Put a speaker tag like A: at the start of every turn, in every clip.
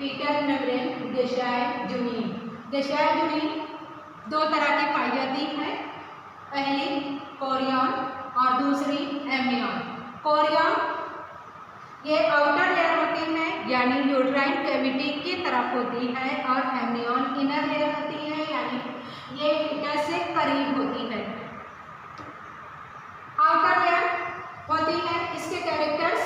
A: Fetal membrane गेशाई जूनिन। गेशाई जूनिन दो तरह की पाई जाती है, पहली कोरियन और दूसरी एमनियन। कोरियन ये आउटर लेयर होती है यानी यूट्राइन कैविटी की तरफ होती है और एमनियन इनर लेयर होती है यानी ये फीटस से करीब होती है। आउटर लेयर होती है, इसके कैरेक्टर्स,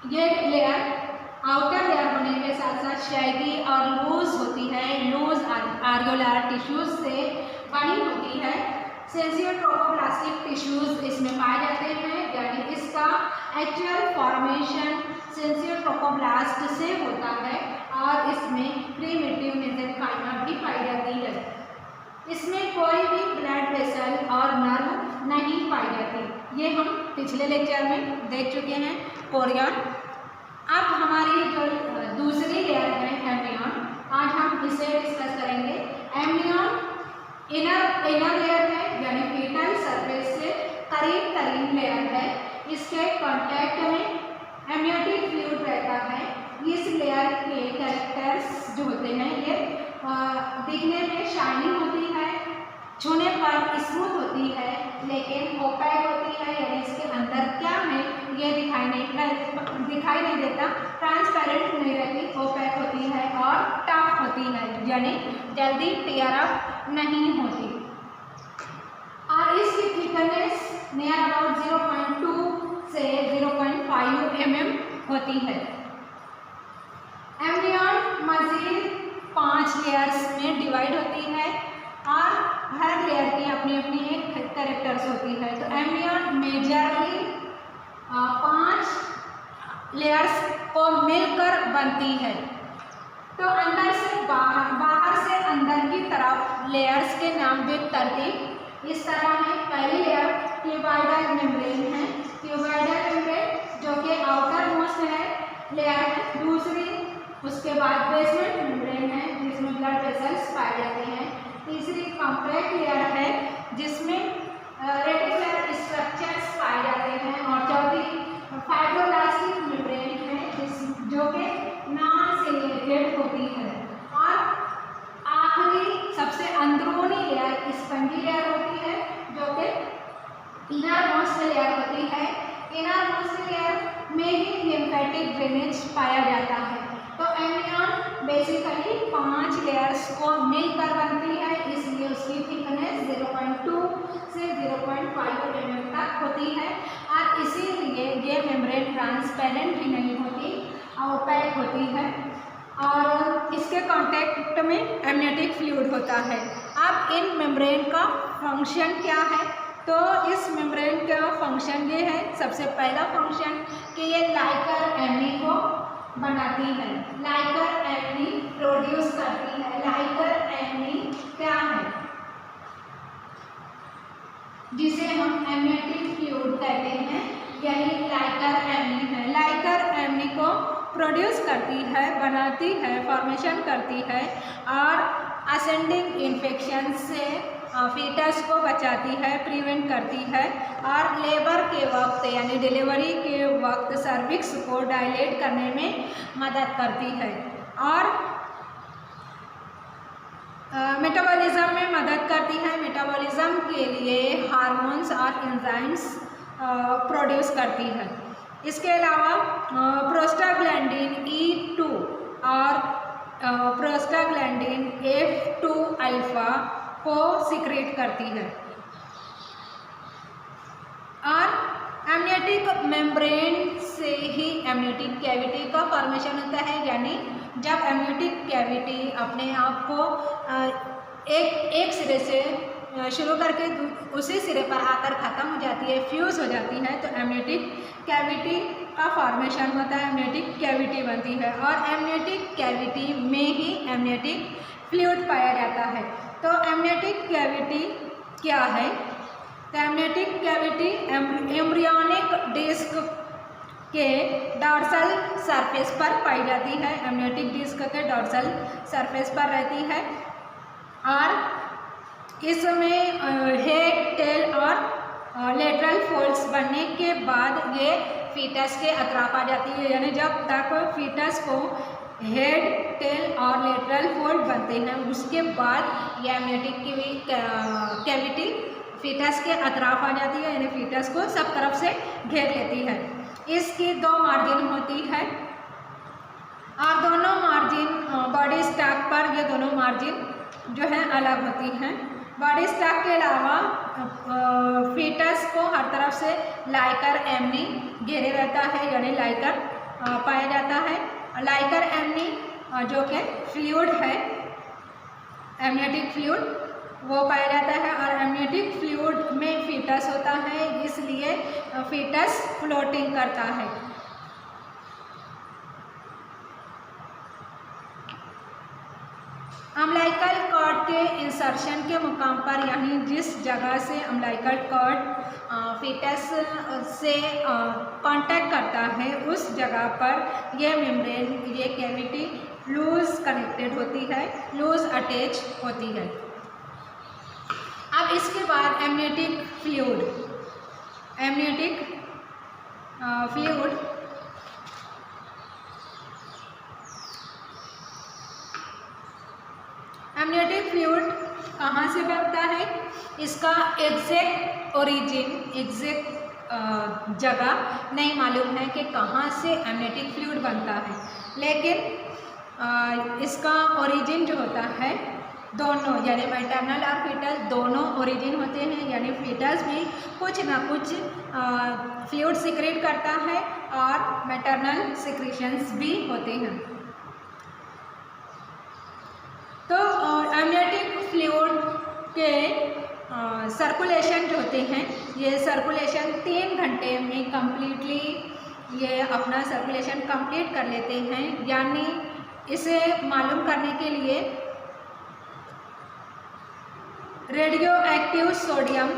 A: ये लेयर आउटर लेयर होने के साथ साथ शैगी और लूज होती है, लूज आर्गुलर टिश्यूज से बनी होती है। सेंसियो ट्रोपोप्लास्टिक टिश्यूज इसमें पाए जाते हैं यानी इसका एक्चुअल फॉर्मेशन सेंसियो ट्रोपोब्लास्ट से होता है और इसमें प्रीमिटिव मेसेंकाइमा भी पाई जाती है। इसमें कोई भी ब्लड वेसल और नर्व नहीं पाई जाती। ये हम पिछले लेक्चर में देख चुके हैं कोरियन। अब हमारी जो दूसरी लेयर है एमनियन, आज हम इसे डिस्कस करेंगे। एमनियन इनर लेयर है यानी फीटल सरफेस से करीब लेयर है। इसके कांटेक्ट में एमनियोटिक फ्लूइड रहता है। इस लेयर के कैरेक्टर्स जो होते हैं ये दिखने में शाइनिंग होती है, छूने पर स्मूथ होती है, लेकिन ओपैक होती है यानी इसके अंदर क्या है ये दिखाई नहीं देता, ट्रांसपेरेंट नहीं रहती, ओपैक होती है और टफ होती है यानी जल्दी टियर अप नहीं होती। और इसकी थिकनेस नियर अबाउट 0.2 से 0.5 mm होती है। एमनियन मजीद 5 लेयर्स में डिवाइड होती है और हर लेयर की अपनी अपनी एक कैरेक्टर्स होती है। तो एमनियन मेजरली 5 लेयर्स को मिलकर बनती है। तो अंदर से बाहर से अंदर की तरफ लेयर्स के नाम भी तरतीब इस तरह है। पहली लेयर क्यूबॉइडल मेम्ब्रेन है, क्यूबॉइडल मेम्ब्रेन जो कि आउटर मोस्ट है लेयर है। दूसरी उसके बाद बेसमेंट मेम्ब्रेन है जिसमें ब्लड वेसल्स पाए जाते हैं। तीसरी कॉम्पैक्ट लेयर है जिसमें रेटिकुलर स्ट्रक्चर्स पाए जाते हैं और चौथी फाइब्रोब्लास्टिक मेम्ब्रेन है जो कि नॉन सिलिएटेड होती है। और आखिरी सबसे अंदरूनी लेयर स्पंजी लेयर होती है जो कि इनर मोस्ट लेयर होती है। इनर मोस्ट लेयर में ही लिम्फेटिक ड्रेनेज पाया जाता है। तो एमनियन बेसिकली 5 लेयर्स को मिलकर बनती है, इसलिए उसकी थिकनेस 0.2 से 0.5 mm तक होती है और इसीलिए ये मेम्ब्रेन ट्रांसपेरेंट भी नहीं होती, ओपैक होती है और इसके कांटेक्ट में एमनियोटिक फ्लूइड होता है। अब इन मेम्ब्रेन का फंक्शन क्या है? तो इस मेम्ब्रेन का फंक्शन ये है, सबसे पहला फंक्शन कि ये लाइकर एमनी को बनाती है, लाइकर एमनी प्रोड्यूस करती है। लाइकर एमनी क्या है? जिसे हम एमनियोटिक फ्लूइड कहते हैं, यही लाइकर एमनी है। लाइकर एमनी को प्रोड्यूस करती है, बनाती है, फॉर्मेशन करती है और असेंडिंग इन्फेक्शन से फीटस को बचाती है, प्रिवेंट करती है और लेबर के वक्त यानी डिलीवरी के वक्त सर्विक्स को डायलेट करने में मदद करती है और मेटाबॉलिज्म में मदद करती है। मेटाबॉलिज्म के लिए हार्मोन्स और एंजाइम्स प्रोड्यूस करती है। इसके अलावा प्रोस्टाग्लैंडिन E2 और प्रोस्टाग्लैंडिन F2 अल्फा को सीक्रेट करती है। और एमनियोटिक मेम्ब्रेन से ही एमनियोटिक कैविटी का फॉर्मेशन होता है यानी जब एमनियोटिक कैविटी अपने आप को एक सिरे से शुरू करके उसी सिरे पर आकर ख़त्म हो जाती है, फ्यूज़ हो जाती है, तो एमनियोटिक कैविटी का फॉर्मेशन होता है, एमनियोटिक कैविटी बनती है और एमनियोटिक कैविटी में ही एमनियोटिक फ्लूइड पाया जाता है। तो एमनियोटिक कैविटी क्या है? तो एमनियोटिक कैविटी एम्ब्रियोनिक डिस्क के डॉर्सल सरफेस पर पाई जाती है। एमनियोटिक डिस्क के डॉर्सल सरफेस पर रहती है और इसमें हेड, टेल और लेटरल फोल्ड्स बनने के बाद ये फीटस के अतराफ आ जाती है यानी जब तक फीटस को हेड, टेल और लेटरल फोल्ड बनते हैं, उसके बाद ये एमनियोटिक की कैविटी फीटस के अतराफ आ जाती है, यानी फीटस को सब तरफ से घेर लेती है। इसकी 2 मार्जिन होती है और दोनों मार्जिन बॉडी स्टैक पर ये दोनों मार्जिन जो है अलग होती हैं। बॉडी स्टैक के अलावा फीटस को हर तरफ से लाइकर एमनी घेरे रहता है, यानी लाइकर पाया जाता है। लाइकर एमनी जो कि फ्लूइड है, एमनियोटिक फ्लूइड, वो पाया जाता है और एमनियोटिक फ्लूइड में फीटस होता है, इसलिए फीटस फ्लोटिंग करता है। अम्बिलिकल कॉर्ड के इंसर्शन के मुकाम पर, यानी जिस जगह से अम्बिलिकल कॉर्ड फीटस से कांटेक्ट करता है, उस जगह पर यह मेम्ब्रेन, ये कैविटी लूज कनेक्टेड होती है, लूज अटैच होती है। अब इसके बाद amniotic fluid, amniotic fluid amniotic fluid कहाँ से बनता है, इसका एग्जैक्ट ओरिजिन, एग्जैक्ट जगह नहीं मालूम है कि कहाँ से एमनियोटिक फ्लूइड बनता है, लेकिन इसका ओरिजिन जो होता है दोनों, यानी मैटरनल और फीटल दोनों ओरिजिन होते हैं, यानी फीटस भी कुछ ना कुछ फ्लूइड सिक्रेट करता है और मैटरनल सिक्रीशंस भी होते हैं। तो एमनियोटिक फ्लूइड के सर्कुलेशन जो होते हैं, ये सर्कुलेशन 3 घंटे में कम्प्लीटली ये अपना सर्कुलेशन कंप्लीट कर लेते हैं, यानी इसे मालूम करने के लिए रेडियो एक्टिव सोडियम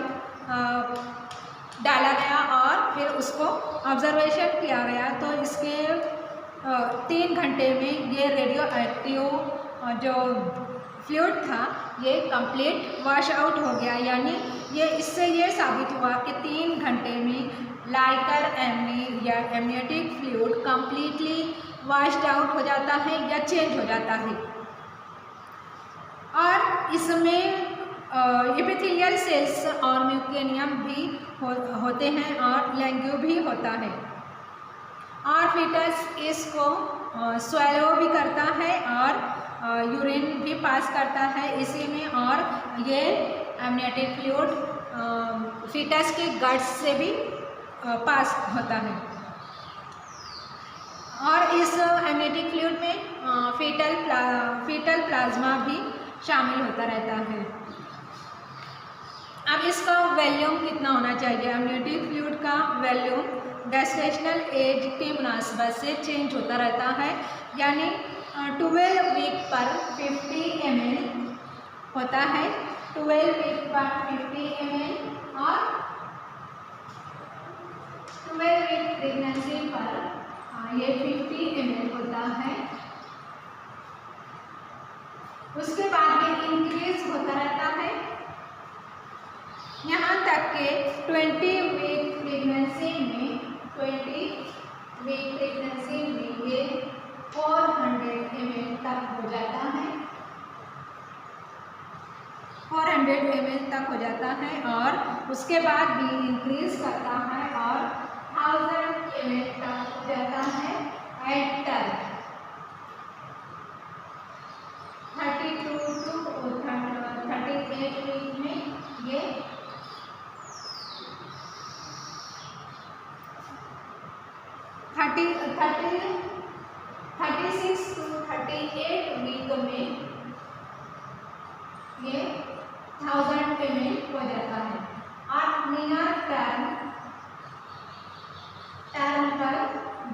A: डाला गया और फिर उसको ऑब्जर्वेशन किया गया, तो इसके 3 घंटे में ये रेडियो एक्टिव जो फ्लूइड था ये कंप्लीट वॉश आउट हो गया, यानी ये इससे ये साबित हुआ कि 3 घंटे में लाइकर एमनी या amniotic fluid completely washed out हो जाता है या चेंज हो जाता है। और इसमें एपिथेलियल सेल्स और म्यूकेनियम भी होते हैं और लैंग्यू भी होता है, और फीटस इसको स्वेलो भी करता है और यूरिन भी पास करता है इसी में, और ये एमनियोटिक फ्लूइड फीटस के गट्स से भी पास होता है। और इस एमनियोटिक फ्लूइड में फीटल प्लाज्मा भी शामिल होता रहता है। अब इसका वॉल्यूम कितना होना चाहिए? एमनियोटिक फ्लूइड का वॉल्यूम गेस्टेशनल एज के मुनासिबत से चेंज होता रहता है, यानी 12 वीक पर 50 ml होता है, 12 वीक पर 50 ml, और 12 वीक प्रेगनेंसी पर ये 50 ml होता है। उसके बाद ये इंक्रीज होता रहता है, यहाँ तक के 20 वीक प्रेगनेंसी में, 20 वीक प्रेगनेंसी में ये 400 ml तक हो जाता है, 400 ml तक हो जाता है, और उसके बाद भी इंक्रीज करता है और 1000 ml तक हो जाता है। एट 32 to 38 वीक में ये 36 to 38 वीक में ये 1000 ml हो जाता है। और नियर टर्म पर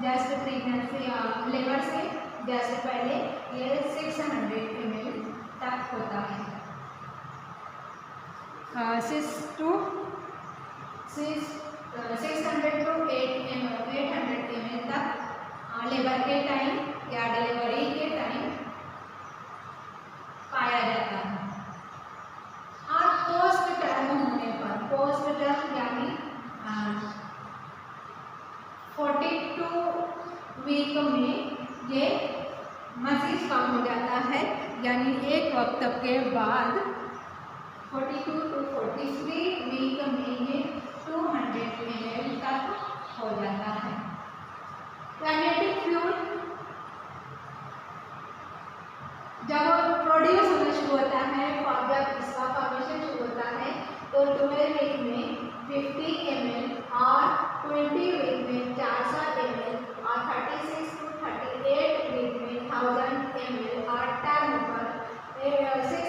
A: जैसे प्रेगनेंसी लेबर से जैसे पहले ये 600 ml तक होता है, 600 to 800 ml तक लेबर के टाइम या डिलीवरी के टाइम पाया जाता है। और पोस्ट टर्म होने पर, पोस्ट टर्म यानी 42 वीक में ये मज़ीद कम हो जाता है, यानी एक वक्त के बाद 42 to 43 वीक में ये 200 ml तक हो जाता है। एमनियोटिक फ्लूइड जब प्रोड्यूस होना शुरू होता है, जब इसका फॉर्मेशन शुरू होता है, तो 12 वीक में 50 ml और 20 वीक में 400 ml और 36 to 38 वीक में 1000 ml और टर्म पर 600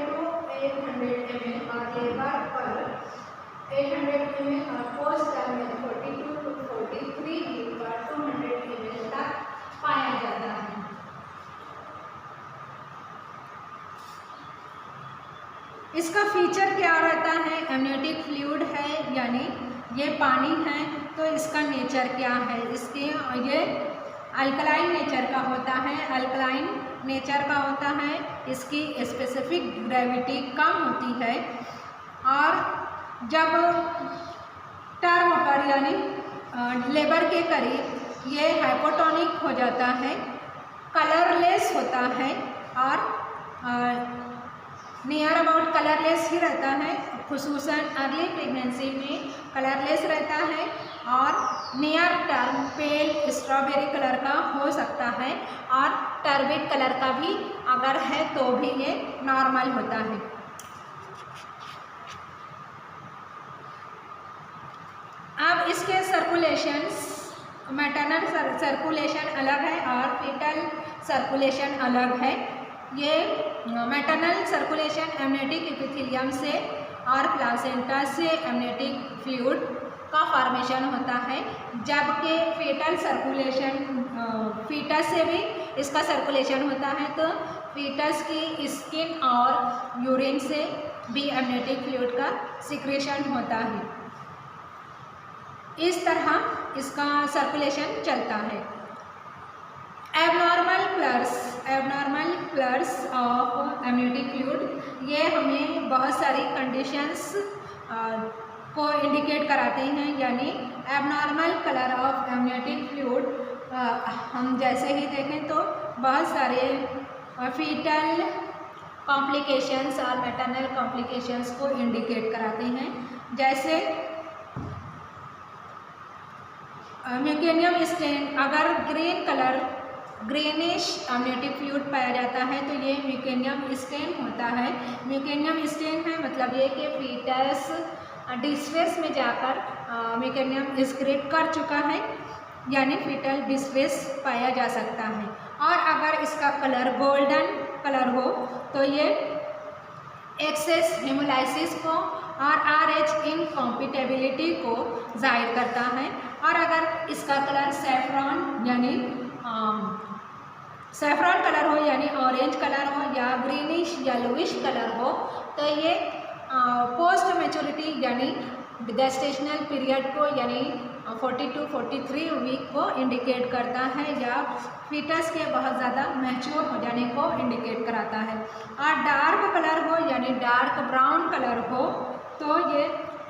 A: to 800 ml और लेबर पर 800 ml और पोस्ट टर्म में 42 to 43 वीक पर 200 ml तक पाया जाता है। इसका फीचर क्या रहता है? एमनियोटिक फ्लूइड है, यानी ये पानी है, तो इसका नेचर क्या है? इसके ये अल्कलाइन नेचर का होता है। अल्कलाइन नेचर का होता है, इसकी स्पेसिफिक ग्रेविटी कम होती है और जब टर्म पर यानी लेबर के करीब ये हाइपोटोनिक हो जाता है, कलरलेस होता है और नियर अबाउट कलरलेस ही रहता है, खुसूसन अर्ली प्रेगनेंसी में कलरलेस रहता है और नियर टर्म पेल स्ट्रॉबेरी कलर का हो सकता है और टर्बिड कलर का भी अगर है तो भी ये नॉर्मल होता है। अब इसके सर्कुलेशंस, मैटरनल सर्कुलेशन अलग है और फीटल सर्कुलेशन अलग है। ये मैटरनल सर्कुलेशन एमनियोटिक एपिथेलियम से और प्लासेंटा से एमनियोटिक फ्लूइड का फॉर्मेशन होता है, जबकि फीटल सर्कुलेशन फीटस से भी इसका सर्कुलेशन होता है, तो फीटस की स्किन और यूरिन से भी एमनियोटिक फ्लूइड का सिक्रेशन होता है। इस तरह इसका सर्कुलेशन चलता है। Abnormal colours of amniotic fluid, ये हमें बहुत सारी कंडीशंस को इंडिकेट कराते हैं, यानी abnormal colour of amniotic fluid हम जैसे ही देखें तो बहुत सारे फीटल कॉम्प्लिकेशंस और मैटरनल कॉम्प्लिकेशंस को इंडिकेट कराते हैं। जैसे म्यूकेनियम स्टेन, अगर green colour greenish amniotic fluid पाया जाता है तो ये म्यूकेनियम स्टेन होता है। म्यूकेनियम स्टेन है मतलब ये कि फीटस डिस्ट्रेस में जाकर म्यूकेनियम एक्सक्रीट कर चुका है, यानी फीटल डिस्ट्रेस पाया जा सकता है। और अगर इसका कलर गोल्डन कलर हो तो ये एक्सेस हेमोलाइसिस को और RH इनकॉम्पिटेबिलिटी को जाहिर करता है। और अगर इसका कलर सैफरॉन यानी सैफरॉन कलर हो, यानी ऑरेंज कलर हो या ग्रीनिश येलोइश कलर हो, तो ये पोस्ट मैच्योरिटी यानी गेस्टेशनल पीरियड को यानी 42-43 वीक को इंडिकेट करता है, या फीटस के बहुत ज़्यादा मैच्योर हो जाने को इंडिकेट कराता है। और डार्क कलर हो यानी डार्क ब्राउन कलर हो तो ये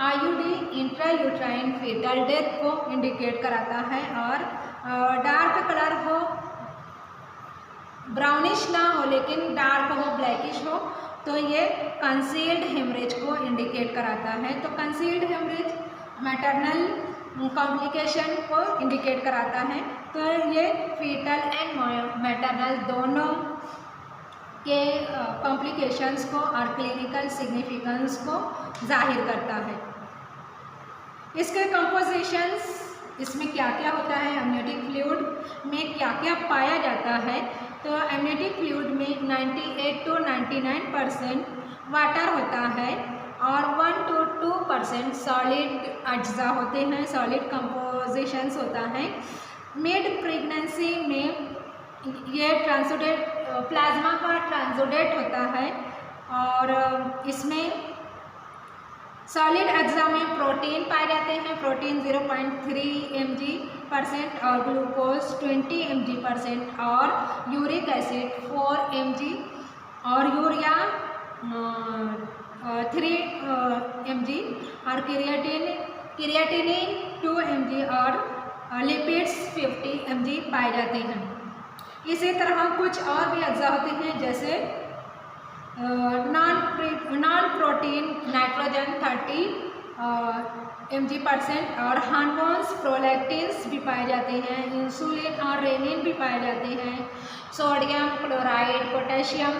A: IUD इंट्रायूट्राइन फीटल डेथ को इंडिकेट कराता है। और डार्क कलर हो, ब्राउनिश ना हो लेकिन डार्क हो, ब्लैकिश हो, तो ये कंसील्ड हेमरेज को इंडिकेट कराता है। तो कंसील्ड हेमरेज मैटरनल कॉम्प्लिकेशन को इंडिकेट कराता है। तो ये फीटल एंड मैटरनल दोनों के कॉम्प्लिकेशंस को और क्लिनिकल सिग्निफिकेंस को जाहिर करता है। इसके कंपोजिशंस, इसमें क्या क्या होता है, एमनियोटिक फ्लूइड में क्या क्या पाया जाता है, तो एमनियोटिक फ्लूइड में 98 to 99% वाटर होता है और 1 to 2% सॉलिड अज्जा होते हैं, सॉलिड कंपोजिशंस होता है। मिड प्रेगनेंसी में ये ट्रांसोडेट प्लाज्मा का ट्रांसोडेट होता है और इसमें सॉलिड अज्जा में प्रोटीन पाए जाते हैं, प्रोटीन 0.3 mg% और ग्लूकोज 20 mg% और यूरिक एसिड 4 mg और यूरिया 3 mg और क्रिएटिनिन 2 mg और लिपिड्स 50 mg पाए जाते हैं। इसी तरह कुछ और भी अज्जा होते हैं, जैसे नॉन प्रोटीन नाइट्रोजन 30 mg% और हार्मोन्स प्रोलैक्टिन्स भी पाए जाते हैं, इंसुलिन और रेनिन भी पाए जाते हैं, सोडियम क्लोराइड पोटेशियम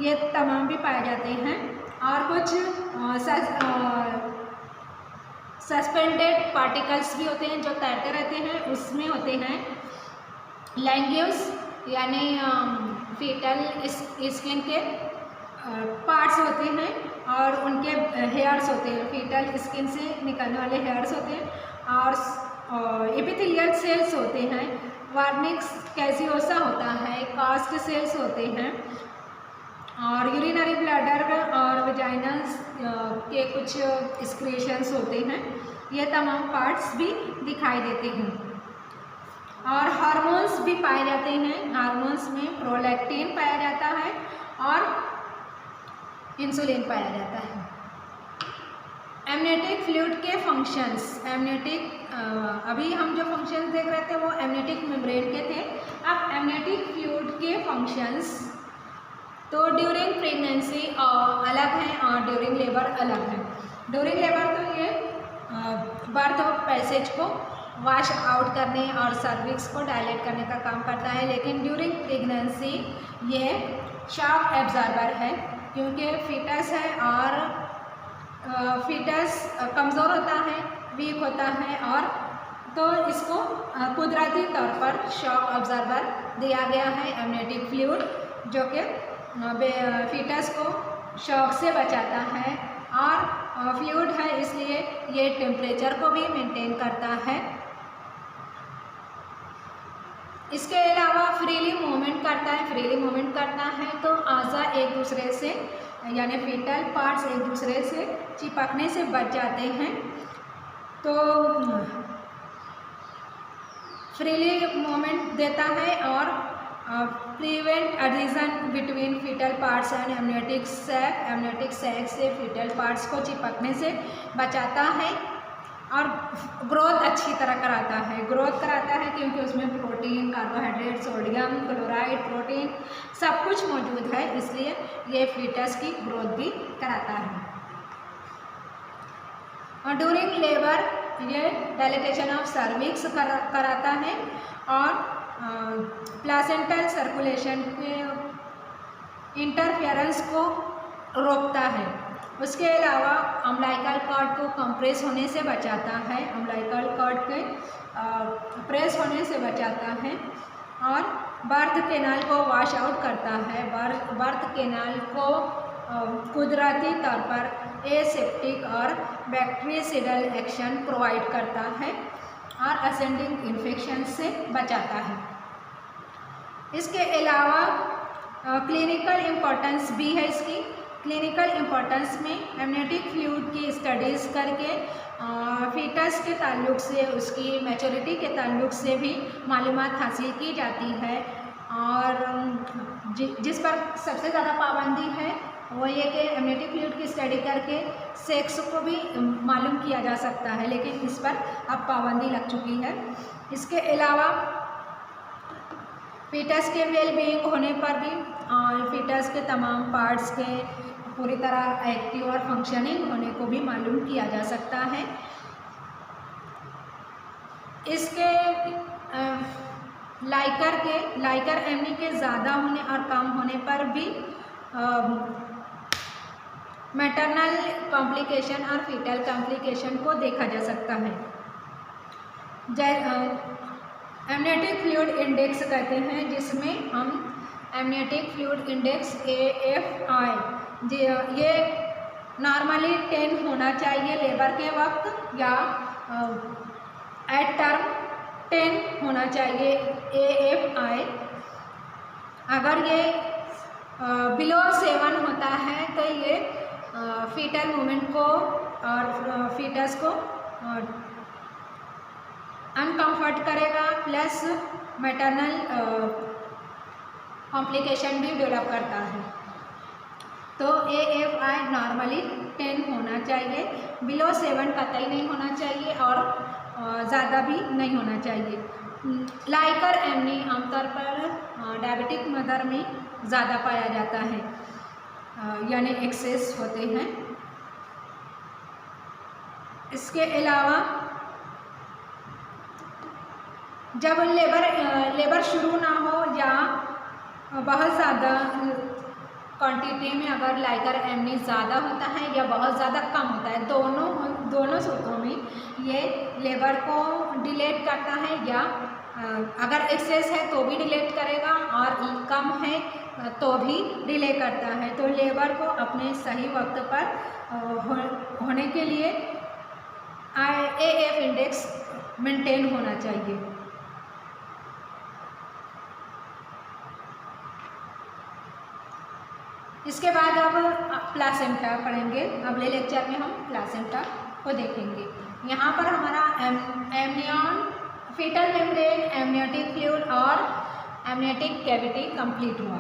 A: ये तमाम भी पाए जाते हैं। और कुछ सस्पेंडेड पार्टिकल्स भी होते हैं जो तैरते रहते हैं, उसमें होते हैं लैंग्यूस यानी फीटल स्किन के पार्ट्स होते हैं और उनके हेयर्स होते हैं, फीटल स्किन से निकलने वाले हेयर्स होते हैं, और एपिथेलियल सेल्स होते हैं, वार्निक्स कैसियोसा होता है, कास्ट सेल्स होते हैं, और यूरिनरी ब्लैडर और वेजाइनल्स के कुछ एक्सक्रीशंस होते हैं। ये तमाम पार्ट्स भी दिखाई देते हैं। और हार्मोन्स भी पाए जाते हैं। हार्मोन्स में प्रोलैक्टिन पाया जाता है और इंसुलिन पाया जाता है। एमनियोटिक फ्लूइड के फंक्शंस, अभी हम जो फंक्शंस देख रहे थे वो एमनियोटिक मेम्ब्रेन के थे। अब एमनियोटिक फ्लूइड के फंक्शंस तो ड्यूरिंग प्रेगनेंसी अलग हैं और ड्यूरिंग लेबर अलग है। ड्यूरिंग लेबर तो ये बर्थ ऑफ पैसेज को वॉश आउट करने और सर्विक्स को डायलेट करने का काम करता है, लेकिन ड्यूरिंग प्रेगनेंसी ये शॉक एब्जॉर्बर है, क्योंकि फीटस है और फीटस कमज़ोर होता है, वीक होता है, और तो इसको कुदरती तौर पर शॉक ऑब्जर्वर दिया गया है एमनियोटिक फ्लूइड, जो कि फीटस को शॉक से बचाता है। और फ्लूइड है इसलिए ये टेम्परेचर को भी मेंटेन करता है। इसके अलावा फ्रीली मूवमेंट करता है तो आज़ा एक दूसरे से यानी फीटल पार्ट्स एक दूसरे से चिपकने से बच जाते हैं। तो फ्रीली मूवमेंट देता है और prevent adhesion between foetal parts and amniotic sac से फीटल पार्ट्स को चिपकने से बचाता है और ग्रोथ अच्छी तरह कराता है क्योंकि उसमें protein, carbohydrate, sodium chloride, protein सब कुछ मौजूद है, इसलिए ये फीटस की ग्रोथ भी कराता है। और ड्यूरिंग लेबर ये डायलेटेशन ऑफ सर्विक्स कराता है और प्लासेंटल सर्कुलेशन के इंटरफेरेंस को रोकता है। उसके अलावा अम्बिलिकल कॉर्ड को कंप्रेस होने से बचाता है, अम्बिलिकल कॉर्ड के प्रेस होने से बचाता है और बर्थ कैनाल को वॉश आउट करता है। बर्थ कैनाल को कुदरती तौर पर एसेप्टिक और बैक्टीरियाइडल एक्शन प्रोवाइड करता है और असेंडिंग इन्फेक्शन से बचाता है। इसके अलावा क्लिनिकल इम्पोर्टेंस भी है इसकी। क्लिनिकल इम्पोर्टेंस में एमनियोटिक फ्लूइड की स्टडीज़ करके फीटस के ताल्लुक से, उसकी मैच्योरिटी के ताल्लुक से भी मालूमात हासिल की जाती है। और जिस पर सबसे ज़्यादा पाबंदी है वो ये कि एमनियोटिक फ्लूइड की स्टडी करके सेक्स को भी मालूम किया जा सकता है, लेकिन इस पर अब पाबंदी लग चुकी है। इसके अलावा फीटस के वेल-बीइंग होने पर भी और फीटस के तमाम पार्ट्स के पूरी तरह एक्टिव और फंक्शनिंग होने को भी मालूम किया जा सकता है। इसके लाइकर एमनी के ज़्यादा होने और कम होने पर भी मैटरनल कॉम्प्लिकेशन और फीटल कॉम्प्लिकेशन को देखा जा सकता है। एमनियोटिक फ्लूइड इंडेक्स कहते हैं, जिसमें हम एमनियोटिक फ्लूइड इंडेक्स AFI ये नॉर्मली 10 होना चाहिए लेबर के वक्त या एट टर्म 10 होना चाहिए AFI। अगर ये बिलो 7 होता है तो ये फीटल मूवमेंट को और फीटस को अनकम्फर्ट करेगा, प्लस मैटरनल कॉम्प्लिकेशन भी डेवलप करता है। तो AFI नॉर्मली 10 होना चाहिए, बिलो 7 कतई नहीं होना चाहिए और ज़्यादा भी नहीं होना चाहिए। लाइकर एमनी आमतौर पर डायबिटिक मदर में ज़्यादा पाया जाता है, यानी एक्सेस होते हैं। इसके अलावा जब लेबर शुरू ना हो या बहुत ज़्यादा क्वांटिटी में अगर लाइकर एमनी ज़्यादा होता है या बहुत ज़्यादा कम होता है, दोनों सूत्रों में ये लेबर को डिलेट करता है, या अगर एक्सेस है तो भी डिलेट करेगा और कम है तो भी डिले करता है। तो लेबर को अपने सही वक्त पर होने के लिए AF इंडेक्स मेंटेन होना चाहिए। इसके बाद अब प्लासेंटा पढ़ेंगे। अगले लेक्चर में हम प्लासेंटा को देखेंगे। यहाँ पर हमारा amnion, foetal membrane, amniotic fluid और एमनियोटिक कैविटी कंप्लीट हुआ।